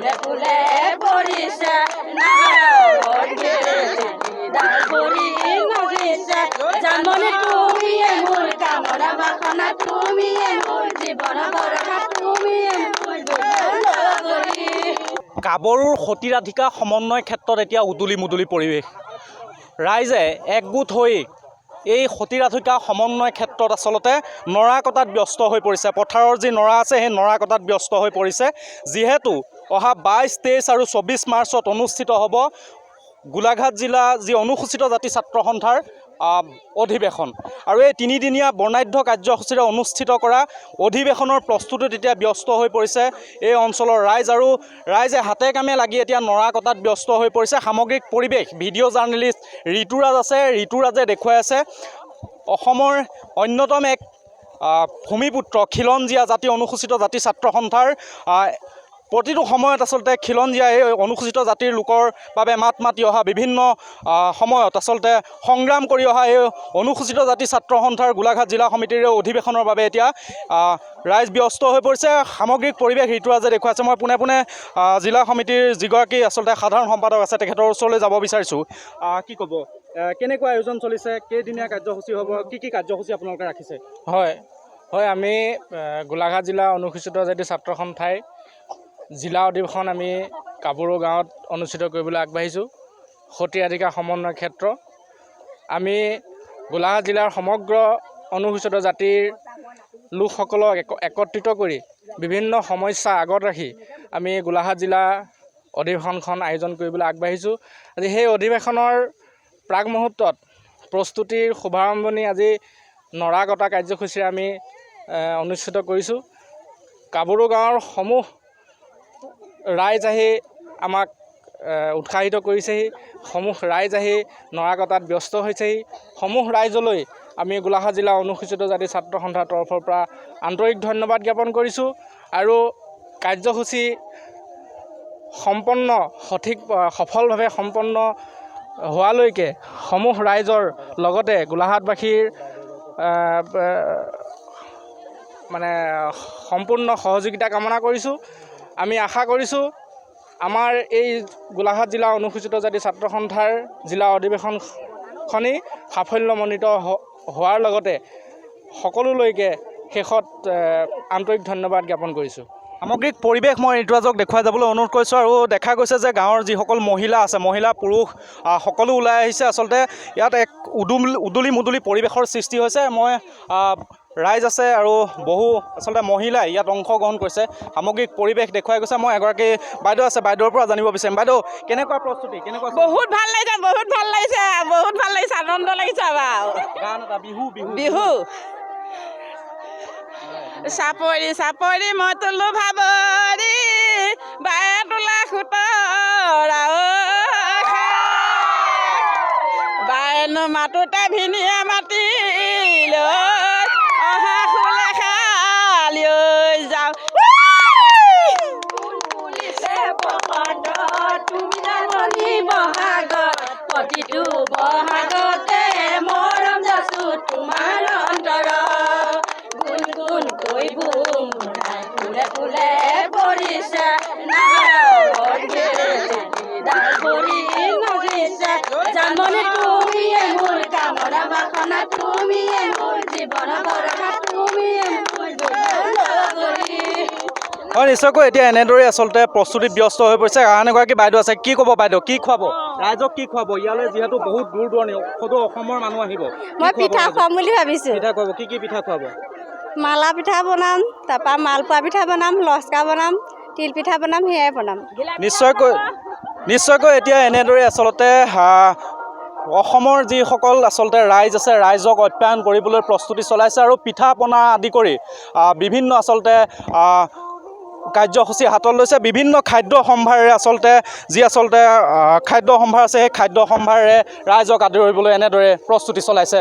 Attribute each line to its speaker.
Speaker 1: ফুলে ফুলে পৰিছে জানমণি তুমিয়ে মোৰ কামনা বাসনা তুমিয়ে মোৰ জীৱন ভৰসা তুমিয়ে মোৰ লগৰী।
Speaker 2: কাবৰুৰ সতীৰাধিকা সমন্বয় ক্ষেত্ৰত এতিয়া উদুলি মুদুলি পৰিৱেশ। ৰাইজে একগোট হৈ এই সতীৰাধিকা সমন্বয় ক্ষেত্ৰত আচলতে নৰা কটাত ব্যস্ত হৈ পৰিছে। পথাৰৰ যি নৰা আছে সেই নৰা কটাত ব্যস্ত হৈ পৰিছে, যিহেতু অহা 22, 23 আৰু 24 মাৰ্চত অনুষ্ঠিত হ'ব গোলাঘাট জিলা যি অনুসূচিত জাতি ছাত্ৰ সন্থাৰ অধিৱেশন। আৰু এই 3দিনীয়া বৰ্ণাঢ্য কাৰ্যসূচীৰে অনুষ্ঠিত কৰা অধিৱেশনৰ প্ৰস্তুতিত এতিয়া ব্যস্ত হৈ পৰিছে এই অঞ্চলৰ ৰাইজ, আৰু ৰাইজে হাতে কামে লাগি এতিয়া নৰা কটাত ব্যস্ত হৈ পৰিছে। সামগ্ৰিক পৰিৱেশ ভিডিঅ' জাৰ্নেলিষ্ট ঋতুৰাজ আছে, ঋতুৰাজে দেখুৱাই আছে অসমৰ অন্যতম এক ভূমিপুত্ৰ খিলঞ্জীয়া জাতি অনুসূচিত জাতি ছাত্ৰ সন্থাৰ প্ৰতিটো সময়ত আচলতে খিলঞ্জীয়া এই অনুসূচিত জাতিৰ লোকৰ বাবে মাত মাতি অহা বিভিন্ন সময়ত আচলতে সংগ্ৰাম কৰি অহা এই অনুসূচিত জাতি ছাত্ৰ সন্থাৰ গোলাঘাট জিলা সমিতিৰ অধিৱেশনৰ বাবে এতিয়া ৰাইজ ব্যস্ত হৈ পৰিছে। সামগ্ৰিক পৰিৱেশ ঋতুৰাজে দেখুৱাইছে। মই পোনে পোনে জিলা সমিতিৰ যিগৰাকী আচলতে সাধাৰণ সম্পাদক আছে তেখেতৰ ওচৰলৈ যাব বিচাৰিছোঁ। কি ক'ব, কেনেকুৱা আয়োজন চলিছে, কেইদিনীয়া কাৰ্যসূচী হ'ব, কি কাৰ্যসূচী আপোনালোকে ৰাখিছে?
Speaker 3: হয় আমি গোলাঘাট জিলা অনুসূচিত জাতি ছাত্ৰ সন্থাই জিলা অধিৱেশন আমি কাবৰু গাঁৱত অনুষ্ঠিত কৰিবলৈ আগবাঢ়িছোঁ। সতীৰাধিকা সমন্বয় ক্ষেত্ৰ আমি গোলাঘাট জিলাৰ সমগ্ৰ অনুসূচিত জাতিৰ লোকসকলক একত্ৰিত কৰি বিভিন্ন সমস্যা আগত ৰাখি আমি গোলাঘাট জিলা অধিৱেশনখন আয়োজন কৰিবলৈ আগবাঢ়িছোঁ। আজি সেই অধিৱেশনৰ প্ৰাক মুহূৰ্তত প্ৰস্তুতিৰ শুভাৰম্ভণি আজি নৰা কটা কাৰ্যসূচীৰে আমি অনুষ্ঠিত কৰিছোঁ। কাবৰু গাঁৱৰ সমূহ ৰাইজ আহি আমাক উৎসাহিত কৰিছেহি, সমূহ ৰাইজ আহি নৰা কটাত ব্যস্ত হৈছেহি। সমূহ ৰাইজলৈ আমি গোলাঘাট জিলা অনুসূচিত জাতি ছাত্ৰ সন্থাৰ তৰফৰ পৰা আন্তৰিক ধন্যবাদ জ্ঞাপন কৰিছোঁ। আৰু কাৰ্যসূচী সম্পন্ন সফলভাৱে সম্পন্ন হোৱালৈকে সমূহ ৰাইজৰ লগতে গোলাঘাটবাসীৰ সম্পূৰ্ণ সহযোগিতা কামনা কৰিছোঁ। আমি আশা কৰিছোঁ আমাৰ এই গোলাঘাট জিলা অনুসূচিত জাতি ছাত্ৰ সন্থাৰ জিলা অধিৱেশনখনি সাফল্যমণ্ডিত হোৱাৰ লগতে সকলোলৈকে শেষত আন্তৰিক ধন্যবাদ জ্ঞাপন কৰিছোঁ।
Speaker 2: সামগ্ৰিক পৰিৱেশ মই ঋতুৰাজক দেখুৱাই যাবলৈ অনুৰোধ কৰিছোঁ। আৰু দেখা গৈছে যে গাঁৱৰ যিসকল মহিলা আছে, মহিলা পুৰুষ সকলো ওলাই আহিছে। আচলতে ইয়াত এক উদুলি মুদুলি পৰিৱেশৰ সৃষ্টি হৈছে। মই ৰাইজ আছে আৰু বহু আচলতে মহিলাই ইয়াত অংশগ্ৰহণ কৰিছে। সামগ্ৰিক পৰিৱেশ দেখুৱাই গৈছে। মই এগৰাকী বাইদেউ আছে, বাইদেউৰ পৰা জানিব বিচাৰিম। বাইদেউ, কেনেকুৱা প্ৰস্তুতি, কেনেকুৱা?
Speaker 4: বহুত ভাল লাগিছে, বহুত ভাল লাগিছে, বহুত ভাল লাগিছে, আনন্দ লাগিছে।
Speaker 2: গান এটা বিহু
Speaker 4: চাপৰি চাপৰি মই তোলো ভাবৰি বায়ে তোলা খুতৰা বায়েনো মাতোতে ভিনিয়ে মাতিল অহা খোলা খালি যাওঁ
Speaker 1: প্ৰতিটো বহাগতে মৰম যাচো তোমাৰ অন্তৰ গুণ গুণ কৈ বুম ফুলে ফুলে পৰিছে জানমণি তুমিয়ে মোৰ কামনা বাসনা তুমিয়ে মোৰ জীৱন ভৰসা তুমিয়ে মোৰ লগৰী।
Speaker 2: হয়, নিশ্চয়কৈ এতিয়া এনেদৰে আচলতে প্ৰস্তুতিত ব্যস্ত হৈ পৰিছে। আন এগৰাকী বাইদেউ আছে। কি ক'ব বাইদেউ, কি খুৱাব ৰাইজক, কি খুৱাব? ইয়ালৈ যিহেতু বহুত দূৰ দূৰণি সদৌ অসমৰ মানুহ আহিব।
Speaker 5: মই পিঠা খুৱাম বুলি ভাবিছোঁ।
Speaker 2: পিঠা খুৱাব, কি পিঠা খুৱাব?
Speaker 5: মালা পিঠা বনাম, তাৰপৰা মালপোৱা পিঠা বনাম, লস্কা বনাম, তিল পিঠা বনাম, সেয়াই বনাম।
Speaker 2: নিশ্চয়কৈ এতিয়া এনেদৰে আচলতে অসমৰ যিসকল আচলতে ৰাইজ আছে, ৰাইজক আপ্যায়ন কৰিবলৈ প্ৰস্তুতি চলাইছে। আৰু পিঠা পনা আদি কৰি বিভিন্ন আচলতে কাৰ্যসূচী হাতত লৈছে। বিভিন্ন খাদ্য সম্ভাৰেৰে আচলতে খাদ্য সম্ভাৰ আছে, সেই খাদ্য সম্ভাৰেৰে ৰাইজক আদৰিবলৈ এনেদৰে প্ৰস্তুতি চলাইছে।